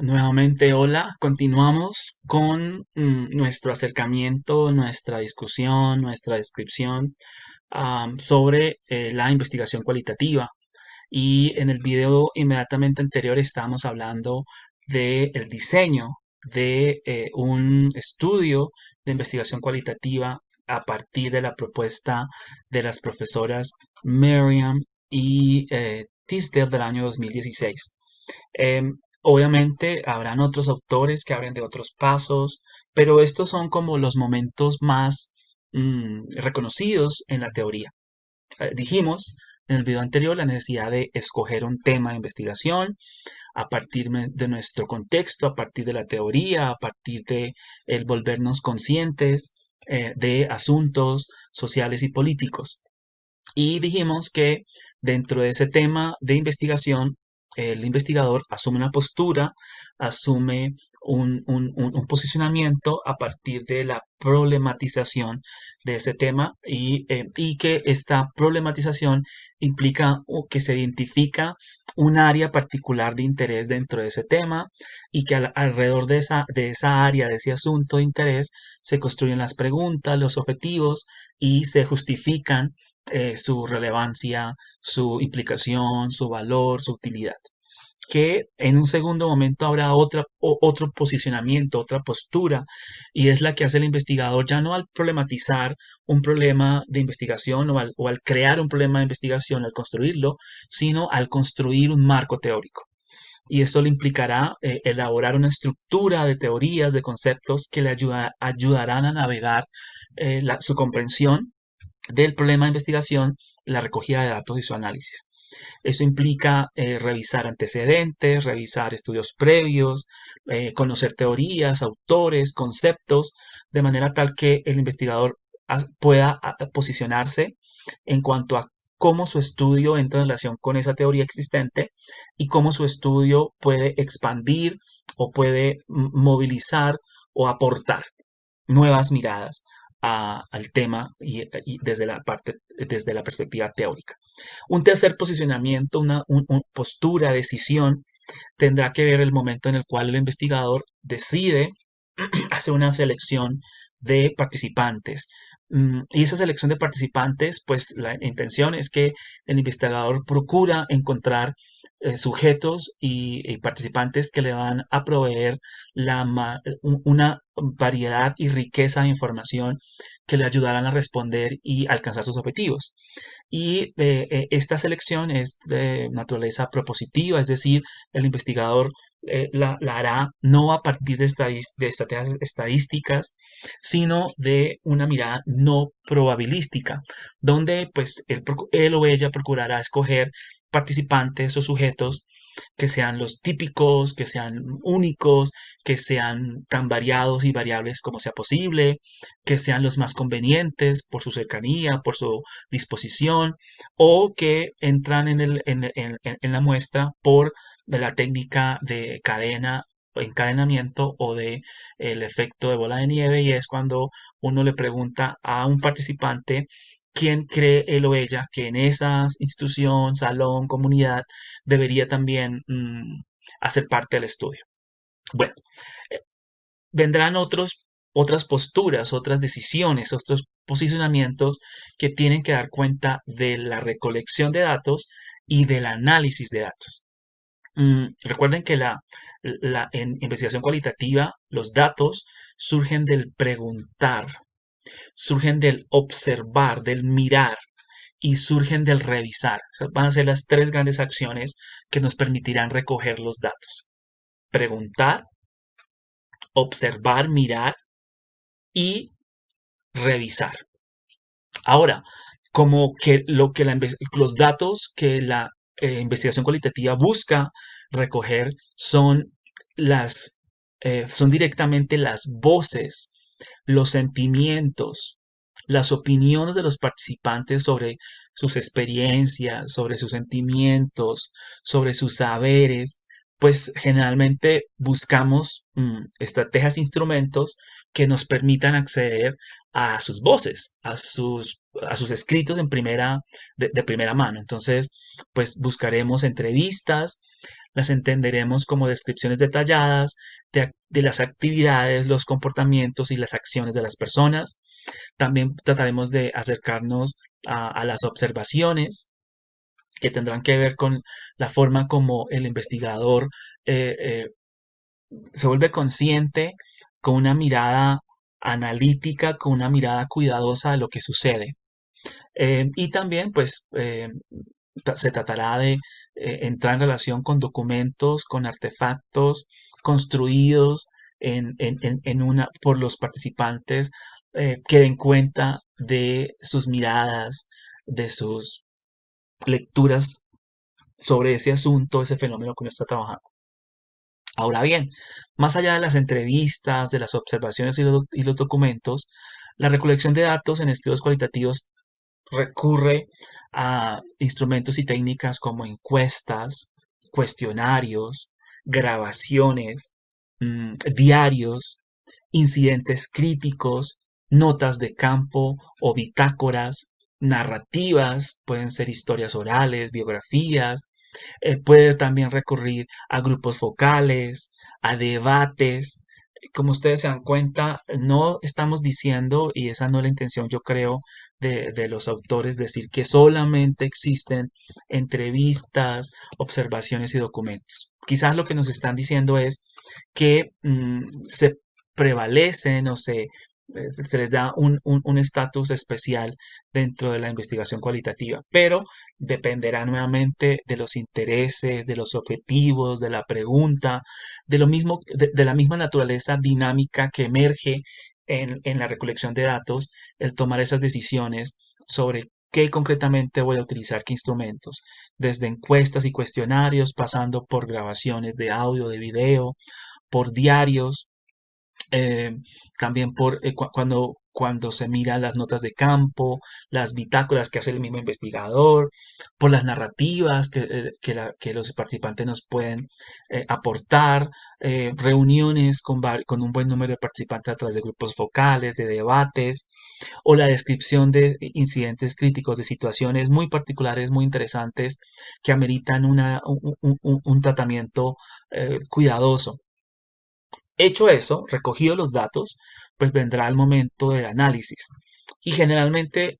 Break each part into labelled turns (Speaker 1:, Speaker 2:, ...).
Speaker 1: Nuevamente, hola. Continuamos con nuestro acercamiento, nuestra discusión, nuestra descripción sobre la investigación cualitativa. Y en el video inmediatamente anterior estábamos hablando del diseño de un estudio de investigación cualitativa a partir de la propuesta de las profesoras Merriam y Tisdale del año 2016. Obviamente habrán otros autores que hablen de otros pasos, pero estos son como los momentos más reconocidos en la teoría. Dijimos en el video anterior la necesidad de escoger un tema de investigación a partir de nuestro contexto, a partir de la teoría, a partir de el volvernos conscientes de asuntos sociales y políticos. Y dijimos que dentro de ese tema de investigación, el investigador asume una postura, asume un posicionamiento a partir de la problematización de ese tema y que esta problematización implica o que se identifica un área particular de interés dentro de ese tema y que alrededor de esa área, de ese asunto de interés, se construyen las preguntas, los objetivos y se justifican su relevancia, su implicación, su valor, su utilidad. Que en un segundo momento habrá otro posicionamiento, otra postura, y es la que hace el investigador ya no al problematizar un problema de investigación o al crear un problema de investigación, al construirlo, sino al construir un marco teórico. Y esto le implicará elaborar una estructura de teorías, de conceptos que le ayudarán a navegar su comprensión del problema de investigación, la recogida de datos y su análisis. Eso implica revisar antecedentes, revisar estudios previos, conocer teorías, autores, conceptos, de manera tal que el investigador pueda posicionarse en cuanto a cómo su estudio entra en relación con esa teoría existente y cómo su estudio puede expandir o puede movilizar o aportar nuevas miradas al tema y desde la perspectiva teórica. Un tercer posicionamiento, una postura, decisión, tendrá que ver el momento en el cual el investigador decide hacer una selección de participantes. Y esa selección de participantes, pues la intención es que el investigador procura encontrar sujetos y participantes que le van a proveer una variedad y riqueza de información que le ayudarán a responder y alcanzar sus objetivos. Y esta selección es de naturaleza propositiva, es decir, el investigador la hará no a partir de estrategias estadísticas, sino de una mirada no probabilística, donde pues él o ella procurará escoger participantes o sujetos que sean los típicos, que sean únicos, que sean tan variados y variables como sea posible, que sean los más convenientes por su cercanía, por su disposición, o que entran en la muestra por la técnica de cadena o encadenamiento o de el efecto de bola de nieve, y es cuando uno le pregunta a un participante quién cree él o ella que en esa institución, salón, comunidad debería también hacer parte del estudio. Bueno, eh, vendrán otras posturas, otras decisiones, otros posicionamientos que tienen que dar cuenta de la recolección de datos y del análisis de datos. Recuerden que en investigación cualitativa los datos surgen del preguntar, surgen del observar, del mirar y surgen del revisar. O sea, van a ser las tres grandes acciones que nos permitirán recoger los datos. Preguntar, observar, mirar y revisar. Ahora, como que los datos que la investigación cualitativa busca recoger son directamente las voces, los sentimientos, las opiniones de los participantes sobre sus experiencias, sobre sus sentimientos, sobre sus saberes, pues generalmente buscamos estrategias, instrumentos que nos permitan acceder a sus voces, a sus escritos en de primera mano. Entonces, pues buscaremos entrevistas, las entenderemos como descripciones detalladas de las actividades, los comportamientos y las acciones de las personas. También trataremos de acercarnos a las observaciones que tendrán que ver con la forma como el investigador eh, eh, se vuelve consciente con una mirada analítica, con una mirada cuidadosa de lo que sucede. Y también, pues, se tratará de entrar en relación con documentos, con artefactos construidos por los participantes que den cuenta de sus miradas, de sus lecturas sobre ese asunto, ese fenómeno que uno está trabajando. Ahora bien, más allá de las entrevistas, de las observaciones y los documentos, la recolección de datos en estudios cualitativos recurre a instrumentos y técnicas como encuestas, cuestionarios, grabaciones, diarios, incidentes críticos, notas de campo o bitácoras, narrativas, pueden ser historias orales, biografías, puede también recurrir a grupos focales, a debates. Como ustedes se dan cuenta, no estamos diciendo, y esa no es la intención, yo creo, de los autores, decir que solamente existen entrevistas, observaciones y documentos. Quizás lo que nos están diciendo es que se prevalecen o se les da un estatus especial dentro de la investigación cualitativa, pero dependerá nuevamente de los intereses, de los objetivos, de la pregunta, de lo mismo, de la misma naturaleza dinámica que emerge en la recolección de datos, el tomar esas decisiones sobre qué concretamente voy a utilizar, qué instrumentos, desde encuestas y cuestionarios, pasando por grabaciones de audio, de video, por diarios, eh, también cuando se miran las notas de campo, las bitácoras que hace el mismo investigador, por las narrativas que los participantes nos pueden aportar, reuniones con un buen número de participantes a través de grupos focales, de debates, o la descripción de incidentes críticos, de situaciones muy particulares, muy interesantes, que ameritan un tratamiento cuidadoso. Hecho eso, recogido los datos, pues vendrá el momento del análisis. Y generalmente,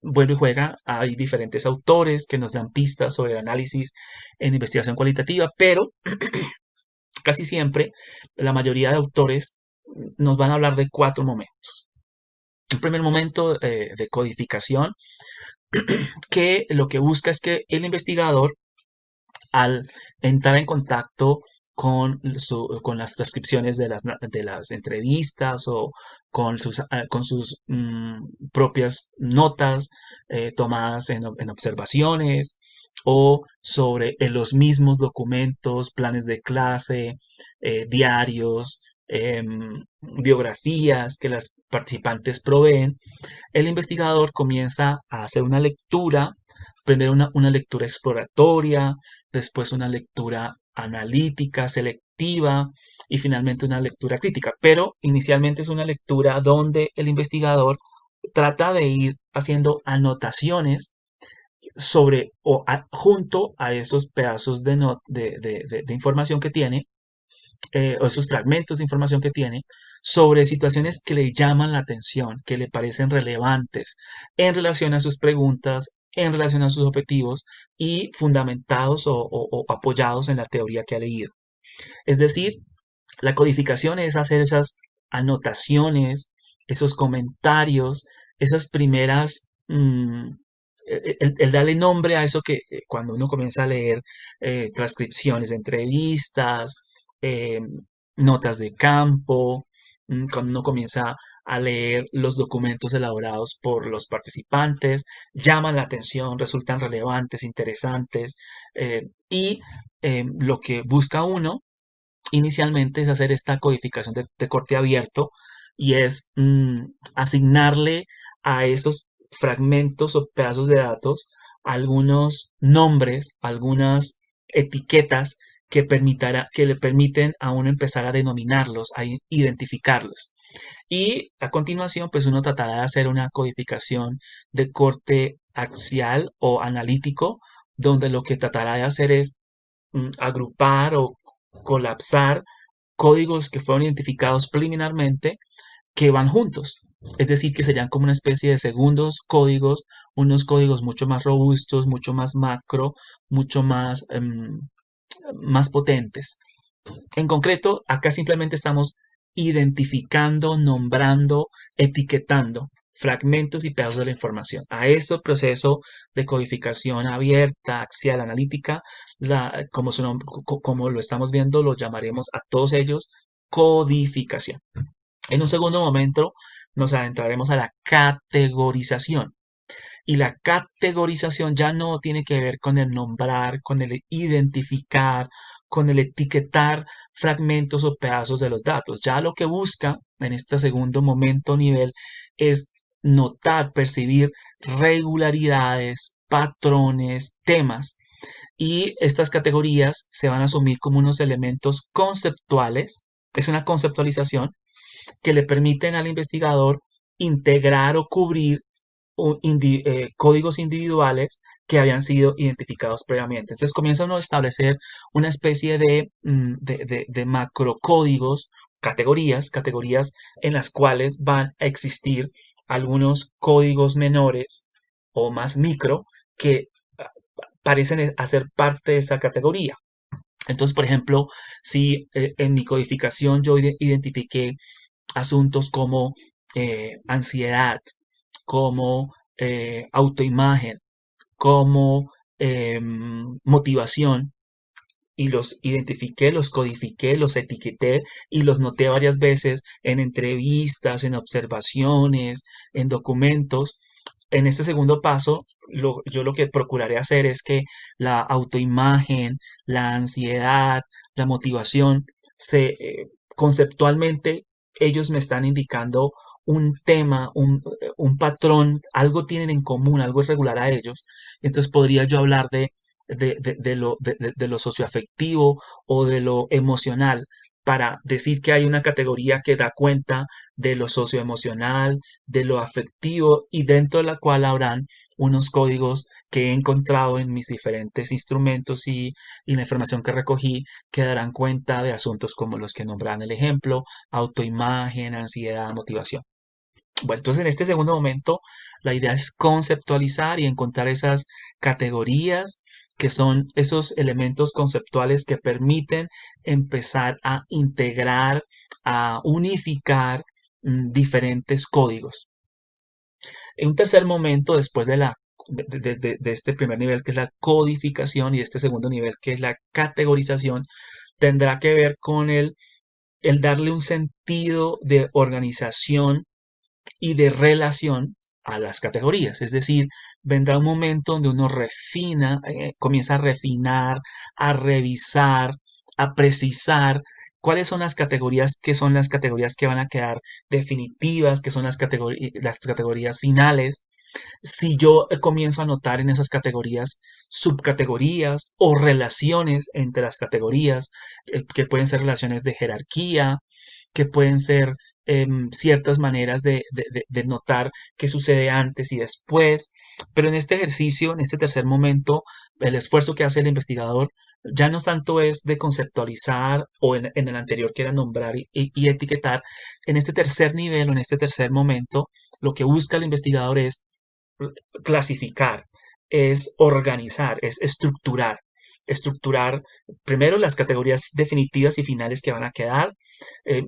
Speaker 1: vuelve y juega, hay diferentes autores que nos dan pistas sobre el análisis en investigación cualitativa, pero casi siempre la mayoría de autores nos van a hablar de cuatro momentos. Un primer momento de codificación que lo que busca es que el investigador al entrar en contacto con las transcripciones de las entrevistas o con sus propias notas tomadas en observaciones o sobre los mismos documentos, planes de clase, diarios, biografías que las participantes proveen, el investigador comienza a hacer una lectura, primero una lectura exploratoria, después una lectura analítica, selectiva y finalmente una lectura crítica. Pero inicialmente es una lectura donde el investigador trata de ir haciendo anotaciones sobre junto a esos pedazos de información que tiene o esos fragmentos de información que tiene sobre situaciones que le llaman la atención, que le parecen relevantes en relación a sus preguntas, en relación a sus objetivos y fundamentados o apoyados en la teoría que ha leído. Es decir, la codificación es hacer esas anotaciones, esos comentarios, esas primeras el darle nombre a eso que cuando uno comienza a leer transcripciones de entrevistas, eh, notas de campo, cuando uno comienza a leer los documentos elaborados por los participantes, llaman la atención, resultan relevantes, interesantes y lo que busca uno inicialmente es hacer esta codificación de corte abierto y es asignarle a esos fragmentos o pedazos de datos algunos nombres, algunas etiquetas que le permiten a uno empezar a denominarlos, a identificarlos. Y a continuación, pues uno tratará de hacer una codificación de corte axial o analítico, donde lo que tratará de hacer es agrupar o colapsar códigos que fueron identificados preliminarmente que van juntos. Es decir, que serían como una especie de segundos códigos, unos códigos mucho más robustos, mucho más macro, mucho más, más potentes. En concreto, acá simplemente estamos identificando, nombrando, etiquetando fragmentos y pedazos de la información. A este proceso de codificación abierta, axial, analítica, como lo estamos viendo, lo llamaremos a todos ellos codificación. En un segundo momento nos adentraremos a la categorización. Y la categorización ya no tiene que ver con el nombrar, con el identificar, con el etiquetar fragmentos o pedazos de los datos. Ya lo que busca en este segundo momento nivel es notar, percibir regularidades, patrones, temas. Y estas categorías se van a asumir como unos elementos conceptuales. Es una conceptualización que le permiten al investigador integrar o cubrir códigos individuales que habían sido identificados previamente. Entonces comienza uno a establecer una especie de macrocódigos, categorías en las cuales van a existir algunos códigos menores o más micro que parecen hacer parte de esa categoría. Entonces, por ejemplo, si en mi codificación yo identifiqué asuntos como ansiedad, como autoimagen, como motivación, y los identifiqué, los codifiqué, los etiqueté y los noté varias veces en entrevistas, en observaciones, en documentos. En este segundo paso, yo lo que procuraré hacer es que la autoimagen, la ansiedad, la motivación, conceptualmente ellos me están indicando un tema, un patrón, algo tienen en común, algo es regular a ellos. Entonces podría yo hablar de lo socioafectivo o de lo emocional para decir que hay una categoría que da cuenta de lo socioemocional, de lo afectivo y dentro de la cual habrán unos códigos que he encontrado en mis diferentes instrumentos y la información que recogí que darán cuenta de asuntos como los que nombran el ejemplo, autoimagen, ansiedad, motivación. Bueno, entonces en este segundo momento la idea es conceptualizar y encontrar esas categorías que son esos elementos conceptuales que permiten empezar a integrar, a unificar diferentes códigos. En un tercer momento, después de este primer nivel que es la codificación y de este segundo nivel que es la categorización, tendrá que ver con el darle un sentido de organización y de relación a las categorías. Es decir, vendrá un momento donde uno refina, comienza a refinar, a revisar, a precisar cuáles son las categorías, qué son las categorías que van a quedar definitivas, qué son las categorías finales. Si yo comienzo a notar en esas categorías subcategorías o relaciones entre las categorías, que pueden ser relaciones de jerarquía, que pueden ser ciertas maneras de notar qué sucede antes y después. Pero en este ejercicio, en este tercer momento, el esfuerzo que hace el investigador ya no tanto es de conceptualizar o en el anterior que era nombrar y etiquetar. En este tercer nivel o en este tercer momento, lo que busca el investigador es clasificar, es organizar, es estructurar. Estructurar primero las categorías definitivas y finales que van a quedar, eh,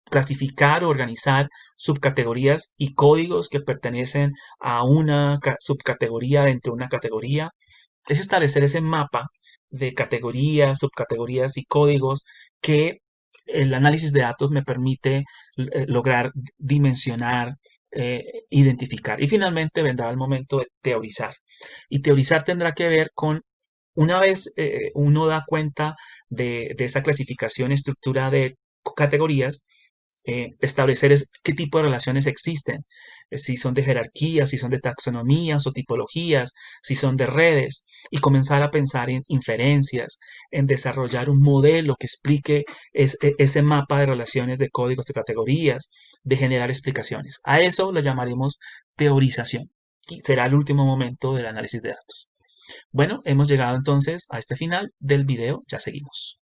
Speaker 1: clasificar o organizar subcategorías y códigos que pertenecen a una subcategoría dentro de una categoría. Es establecer ese mapa de categorías, subcategorías y códigos que el análisis de datos me permite lograr dimensionar, identificar. Y finalmente vendrá el momento de teorizar. Y teorizar tendrá que ver con, una vez uno da cuenta de esa clasificación, estructura de categorías, establecer qué tipo de relaciones existen, si son de jerarquías, si son de taxonomías o tipologías, si son de redes, y comenzar a pensar en inferencias, en desarrollar un modelo que explique ese mapa de relaciones de códigos de categorías, de generar explicaciones. A eso lo llamaremos teorización y será el último momento del análisis de datos. Bueno, hemos llegado entonces a este final del video, ya seguimos.